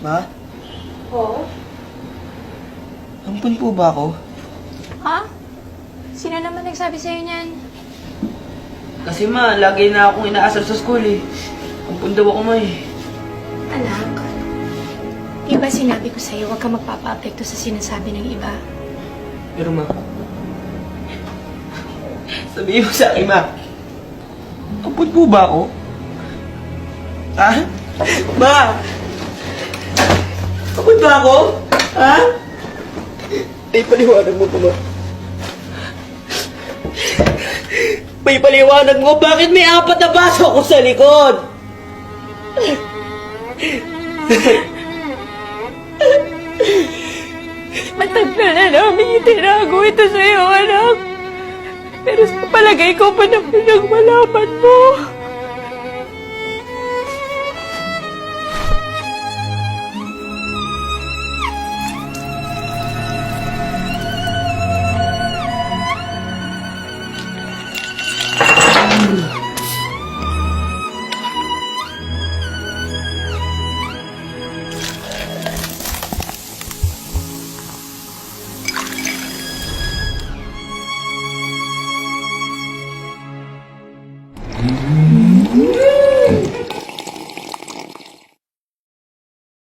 Ma? Oo? Ampun po ba ako? Ha? Sino naman nagsabi sa'yo niyan? Kasi ma, lagi na akong inaasar sa school eh. Ampun daw ako ma eh. Anak, di ba sinabi ko sa'yo huwag ka magpapa-apekto sa sinasabi ng iba? Pero ma, sabihin mo sa akin ma, ampun po ba ako? Ha? Ma! Ampun ba ako? Ha? May paliwanag mo pa ma. May paliwanag mo, bakit may 4 na baso ako sa likod? Matagal na namin itinago ito sa'yo, anak. Pero sa palagay ko pa na pinagmalaman mo.